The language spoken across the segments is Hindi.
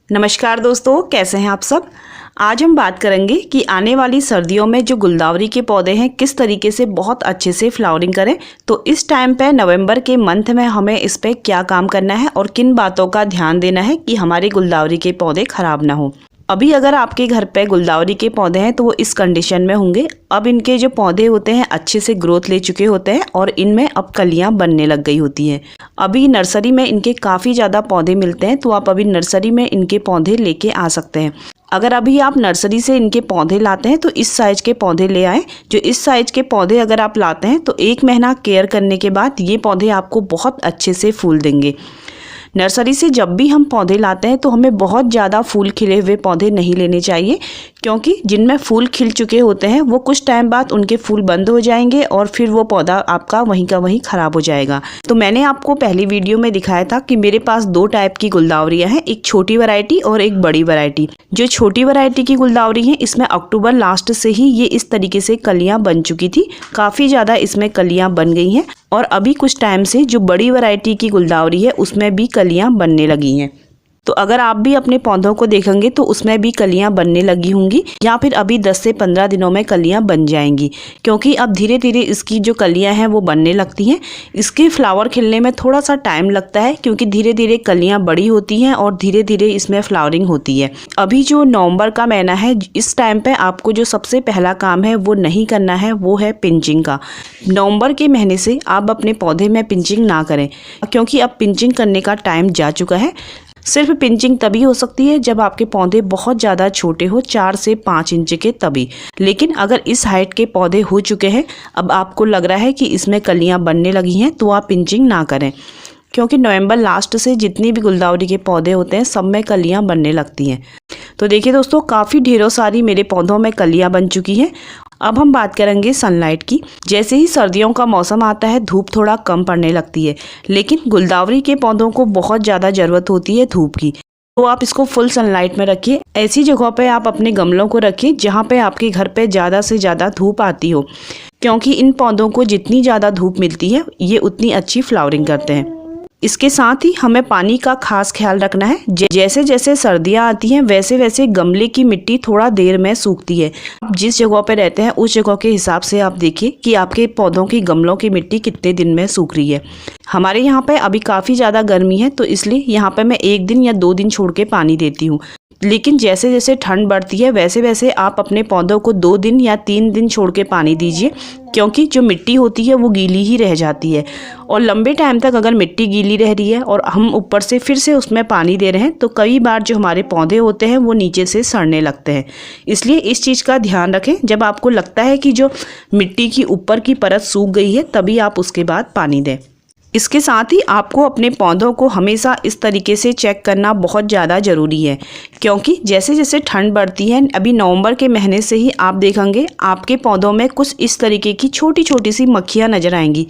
नमस्कार दोस्तों, कैसे हैं आप सब। आज हम बात करेंगे कि आने वाली सर्दियों में जो गुलदावरी के पौधे हैं किस तरीके से बहुत अच्छे से फ्लावरिंग करें। तो इस टाइम पे नवंबर के मंथ में हमें इस पे क्या काम करना है और किन बातों का ध्यान देना है कि हमारे गुलदावरी के पौधे खराब ना हो। अभी अगर आपके घर पे गुलदावरी के पौधे हैं तो वो इस कंडीशन में होंगे। अब इनके जो पौधे होते हैं अच्छे से ग्रोथ ले चुके होते हैं और इनमें अब कलियां बनने लग गई होती हैं। अभी नर्सरी में इनके काफ़ी ज़्यादा पौधे मिलते हैं, तो आप अभी नर्सरी में इनके पौधे लेके आ सकते हैं। अगर अभी आप नर्सरी से इनके पौधे लाते हैं तो इस साइज के पौधे ले आएँ। जो इस साइज के पौधे अगर आप लाते हैं तो 1 महीना केयर करने के बाद ये पौधे आपको बहुत अच्छे से फूल देंगे। नर्सरी से जब भी हम पौधे लाते हैं तो हमें बहुत ज़्यादा फूल खिले हुए पौधे नहीं लेने चाहिए, क्योंकि जिनमें फूल खिल चुके होते हैं वो कुछ टाइम बाद उनके फूल बंद हो जाएंगे और फिर वो पौधा आपका वहीं का वहीं ख़राब हो जाएगा। तो मैंने आपको पहली वीडियो में दिखाया था कि मेरे पास 2 टाइप की गुलदावरियाँ हैं, एक छोटी वैरायटी और एक बड़ी वैरायटी। जो छोटी वैरायटी की गुलदावरी है इसमें अक्टूबर लास्ट से ही ये इस तरीके से कलियाँ बन चुकी थी, काफ़ी ज़्यादा इसमें कलियाँ बन गई हैं। और अभी कुछ टाइम से जो बड़ी वैरायटी की गुलदावरी है उसमें भी कलियां बनने लगी हैं। तो अगर आप भी अपने पौधों को देखेंगे तो उसमें भी कलियां बनने लगी होंगी, या फिर अभी 10 से 15 दिनों में कलियां बन जाएंगी, क्योंकि अब धीरे धीरे इसकी जो कलियां हैं वो बनने लगती हैं। इसके फ्लावर खिलने में थोड़ा सा टाइम लगता है, क्योंकि धीरे धीरे कलियां बड़ी होती हैं और धीरे धीरे इसमें फ्लावरिंग होती है। अभी जो नवंबर का महीना है, इस टाइम पे आपको जो सबसे पहला काम है वो नहीं करना है, वो है पिंचिंग का। नवंबर के महीने से आप अपने पौधे में पिंचिंग ना करें, क्योंकि अब पिंचिंग करने का टाइम जा चुका है। सिर्फ पिंचिंग तभी हो सकती है जब आपके पौधे बहुत ज़्यादा छोटे हो, 4 से 5 इंच के तभी। लेकिन अगर इस हाइट के पौधे हो चुके हैं, अब आपको लग रहा है कि इसमें कलियां बनने लगी हैं, तो आप पिंचिंग ना करें, क्योंकि नवंबर लास्ट से जितनी भी गुलदावरी के पौधे होते हैं सब में कलियां बनने लगती हैं। तो देखिए दोस्तों, काफ़ी ढेरों सारी मेरे पौधों में कलियां बन चुकी हैं। अब हम बात करेंगे सनलाइट की। जैसे ही सर्दियों का मौसम आता है धूप थोड़ा कम पड़ने लगती है, लेकिन गुलदावरी के पौधों को बहुत ज़्यादा ज़रूरत होती है धूप की। तो आप इसको फुल सनलाइट में रखिए। ऐसी जगहों पे आप अपने गमलों को रखिए जहाँ पे आपके घर पे ज़्यादा से ज़्यादा धूप आती हो, क्योंकि इन पौधों को जितनी ज़्यादा धूप मिलती है ये उतनी अच्छी फ्लावरिंग करते हैं। इसके साथ ही हमें पानी का खास ख्याल रखना है। जैसे जैसे सर्दियाँ आती हैं वैसे वैसे गमले की मिट्टी थोड़ा देर में सूखती है। आप जिस जगह पे रहते हैं उस जगह के हिसाब से आप देखिए कि आपके पौधों की गमलों की मिट्टी कितने दिन में सूख रही है। हमारे यहाँ पे अभी काफ़ी ज़्यादा गर्मी है, तो इसलिए यहाँ पे मैं 1 दिन या 2 दिन छोड़ के पानी देती हूँ। लेकिन जैसे जैसे ठंड बढ़ती है वैसे वैसे आप अपने पौधों को 2 दिन या 3 दिन छोड़ के पानी दीजिए, क्योंकि जो मिट्टी होती है वो गीली ही रह जाती है। और लंबे टाइम तक अगर मिट्टी गीली रह रही है और हम ऊपर से फिर से उसमें पानी दे रहे हैं तो कई बार जो हमारे पौधे होते हैं वो नीचे से सड़ने लगते हैं। इसलिए इस चीज़ का ध्यान रखें। जब आपको लगता है कि जो मिट्टी की ऊपर की परत सूख गई है तभी आप उसके बाद पानी दें। इसके साथ ही आपको अपने पौधों को हमेशा इस तरीके से चेक करना बहुत ज़्यादा ज़रूरी है, क्योंकि जैसे जैसे ठंड बढ़ती है, अभी नवंबर के महीने से ही आप देखेंगे आपके पौधों में कुछ इस तरीके की छोटी छोटी सी मक्खियाँ नज़र आएंगी।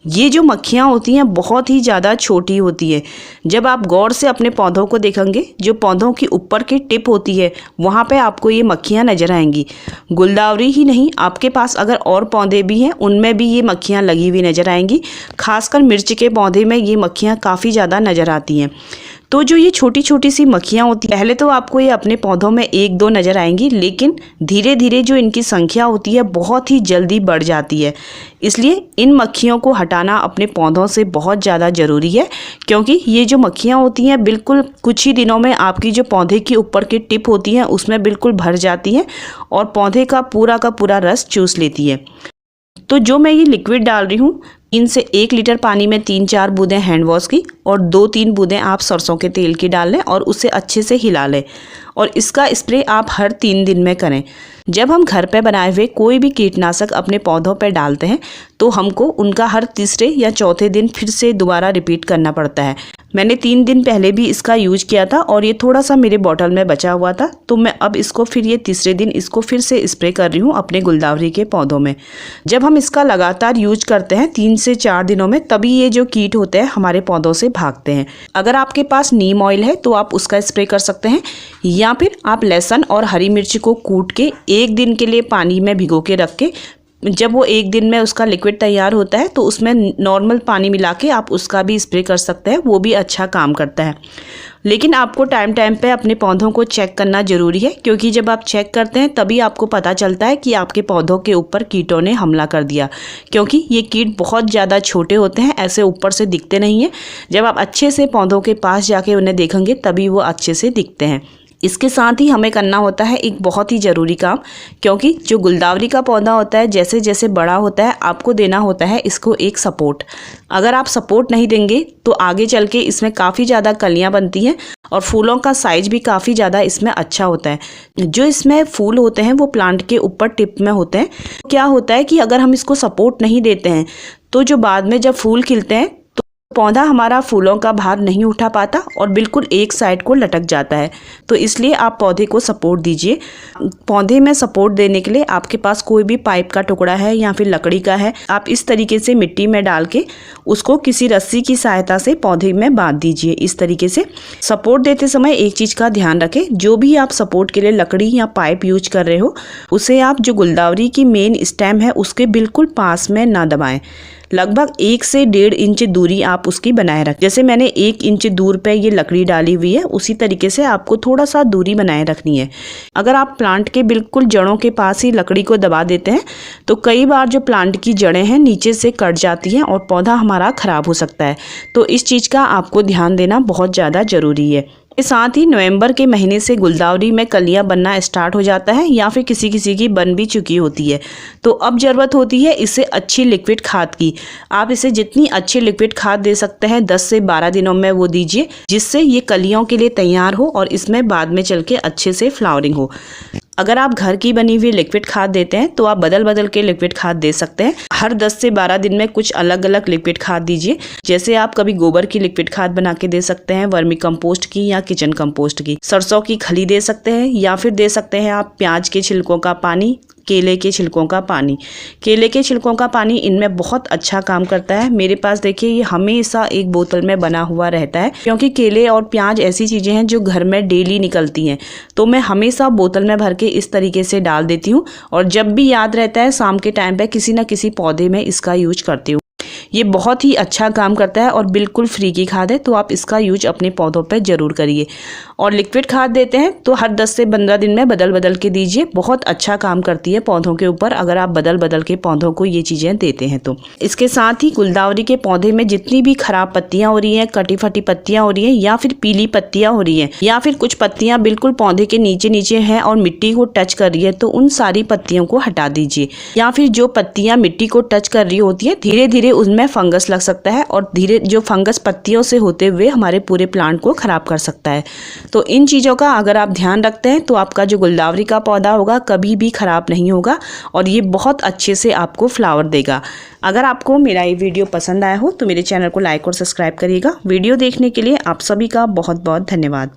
ये जो मक्खियाँ होती हैं बहुत ही ज़्यादा छोटी होती है। जब आप गौर से अपने पौधों को देखेंगे, जो पौधों की ऊपर की टिप होती है वहाँ पे आपको ये मक्खियाँ नज़र आएंगी। गुलदावरी ही नहीं, आपके पास अगर और पौधे भी हैं उनमें भी ये मक्खियाँ लगी हुई नज़र आएंगी। खासकर मिर्च के पौधे में ये मक्खियाँ काफ़ी ज़्यादा नज़र आती हैं। तो जो ये छोटी छोटी सी मक्खियाँ होती हैं, पहले तो आपको ये अपने पौधों में 1-2 नज़र आएंगी, लेकिन धीरे धीरे जो इनकी संख्या होती है बहुत ही जल्दी बढ़ जाती है। इसलिए इन मक्खियों को हटाना अपने पौधों से बहुत ज़्यादा ज़रूरी है, क्योंकि ये जो मक्खियाँ होती हैं बिल्कुल कुछ ही दिनों में आपकी जो पौधे की ऊपर की टिप होती है उसमें बिल्कुल भर जाती हैं और पौधे का पूरा रस चूस लेती है। तो जो मैं ये लिक्विड डाल रही हूँ, 3 से 1 लीटर पानी में 3-4 बूंदें हैंड वॉश की और 2-3 बूंदें आप सरसों के तेल की डाल लें और उसे अच्छे से हिला लें। और इसका स्प्रे आप हर 3 दिन में करें। जब हम घर पे बनाए हुए कोई भी कीटनाशक अपने पौधों पे डालते हैं तो हमको उनका हर तीसरे या चौथे दिन फिर से दोबारा रिपीट करना पड़ता है। मैंने 3 दिन पहले भी इसका यूज किया था और ये थोड़ा सा मेरे बॉटल में बचा हुआ था, तो मैं अब इसको फिर ये तीसरे दिन इसको फिर से स्प्रे कर रही हूँ अपने गुलदावरी के पौधों में। जब हम इसका लगातार यूज करते हैं 3 से 4 दिनों में, तभी ये जो कीट होते हैं हमारे पौधों से भागते हैं। अगर आपके पास नीम ऑयल है तो आप उसका स्प्रे कर सकते हैं, या फिर आप लहसुन और हरी मिर्च को कूट के 1 दिन के लिए पानी में भिगो के रख के जब वो 1 दिन में उसका लिक्विड तैयार होता है तो उसमें नॉर्मल पानी मिला के आप उसका भी स्प्रे कर सकते हैं, वो भी अच्छा काम करता है। लेकिन आपको टाइम टाइम पे अपने पौधों को चेक करना ज़रूरी है, क्योंकि जब आप चेक करते हैं तभी आपको पता चलता है कि आपके पौधों के ऊपर कीटों ने हमला कर दिया, क्योंकि ये कीट बहुत ज़्यादा छोटे होते हैं, ऐसे ऊपर से दिखते नहीं हैं। जब आप अच्छे से पौधों के पास जाके उन्हें देखेंगे तभी वो अच्छे से दिखते हैं। इसके साथ ही हमें करना होता है एक बहुत ही ज़रूरी काम, क्योंकि जो गुलदावरी का पौधा होता है जैसे जैसे बड़ा होता है आपको देना होता है इसको एक सपोर्ट। अगर आप सपोर्ट नहीं देंगे तो आगे चल के इसमें काफ़ी ज़्यादा कलियां बनती हैं और फूलों का साइज़ भी काफ़ी ज़्यादा इसमें अच्छा होता है। जो इसमें फूल होते हैं वो प्लांट के ऊपर टिप में होते हैं। क्या होता है कि अगर हम इसको सपोर्ट नहीं देते हैं तो जो बाद में जब फूल खिलते हैं पौधा हमारा फूलों का भार नहीं उठा पाता और बिल्कुल एक साइड को लटक जाता है। तो इसलिए आप पौधे को सपोर्ट दीजिए। पौधे में सपोर्ट देने के लिए आपके पास कोई भी पाइप का टुकड़ा है या फिर लकड़ी का है, आप इस तरीके से मिट्टी में डाल के उसको किसी रस्सी की सहायता से पौधे में बांध दीजिए। इस तरीके से सपोर्ट देते समय एक चीज़ का ध्यान रखें, जो भी आप सपोर्ट के लिए लकड़ी या पाइप यूज कर रहे हो उसे आप जो गुलदावरी की मेन स्टेम है उसके बिल्कुल पास में ना दबाएं। लगभग 1 से 1.5 इंच दूरी आप उसकी बनाए रखें। जैसे मैंने 1 इंच दूर पे ये लकड़ी डाली हुई है, उसी तरीके से आपको थोड़ा सा दूरी बनाए रखनी है। अगर आप प्लांट के बिल्कुल जड़ों के पास ही लकड़ी को दबा देते हैं तो कई बार जो प्लांट की जड़ें हैं नीचे से कट जाती हैं और पौधा हमारा ख़राब हो सकता है। तो इस चीज़ का आपको ध्यान देना बहुत ज़्यादा ज़रूरी है। के साथ ही नवंबर के महीने से गुलदावरी में कलियां बनना स्टार्ट हो जाता है या फिर किसी किसी की बन भी चुकी होती है। तो अब ज़रूरत होती है इसे अच्छी लिक्विड खाद की। आप इसे जितनी अच्छी लिक्विड खाद दे सकते हैं 10 से 12 दिनों में वो दीजिए, जिससे ये कलियों के लिए तैयार हो और इसमें बाद में चल के अच्छे से फ्लावरिंग हो। अगर आप घर की बनी हुई लिक्विड खाद देते हैं तो आप बदल बदल के लिक्विड खाद दे सकते हैं। हर 10 से 12 दिन में कुछ अलग अलग लिक्विड खाद दीजिए। जैसे आप कभी गोबर की लिक्विड खाद बना के दे सकते हैं, वर्मी कंपोस्ट की या किचन कंपोस्ट की, सरसों की खली दे सकते हैं, या फिर दे सकते हैं आप प्याज के छिलकों का पानी, केले के छिलकों का पानी। केले के छिलकों का पानी इनमें बहुत अच्छा काम करता है। मेरे पास देखिए ये हमेशा एक बोतल में बना हुआ रहता है, क्योंकि केले और प्याज ऐसी चीज़ें हैं जो घर में डेली निकलती हैं। तो मैं हमेशा बोतल में भर के इस तरीके से डाल देती हूँ और जब भी याद रहता है शाम के टाइम पे किसी न किसी पौधे में इसका यूज करती हूँ। ये बहुत ही अच्छा काम करता है और बिल्कुल फ्री की खाद है, तो आप इसका यूज अपने पौधों पर ज़रूर करिए। और लिक्विड खाद देते हैं तो हर 10 से 15 दिन में बदल बदल के दीजिए। बहुत अच्छा काम करती है पौधों के ऊपर अगर आप बदल बदल के पौधों को ये चीज़ें देते हैं तो। इसके साथ ही गुलदावरी के पौधे में जितनी भी खराब पत्तियाँ हो रही हैं, कटी फटी पत्तियाँ हो रही हैं या फिर पीली पत्तियाँ हो रही हैं या फिर कुछ पत्तियाँ बिल्कुल पौधे के नीचे नीचे हैं और मिट्टी को टच कर रही है, तो उन सारी पत्तियों को हटा दीजिए। या फिर जो पत्तियाँ मिट्टी को टच कर रही होती है धीरे धीरे उनमें फंगस लग सकता है और धीरे जो फंगस पत्तियों से होते हुए हमारे पूरे प्लांट को खराब कर सकता है। तो इन चीज़ों का अगर आप ध्यान रखते हैं तो आपका जो गुलदावरी का पौधा होगा कभी भी खराब नहीं होगा और ये बहुत अच्छे से आपको फ्लावर देगा। अगर आपको मेरा ये वीडियो पसंद आया हो तो मेरे चैनल को लाइक और सब्सक्राइब करिएगा। वीडियो देखने के लिए आप सभी का बहुत बहुत धन्यवाद।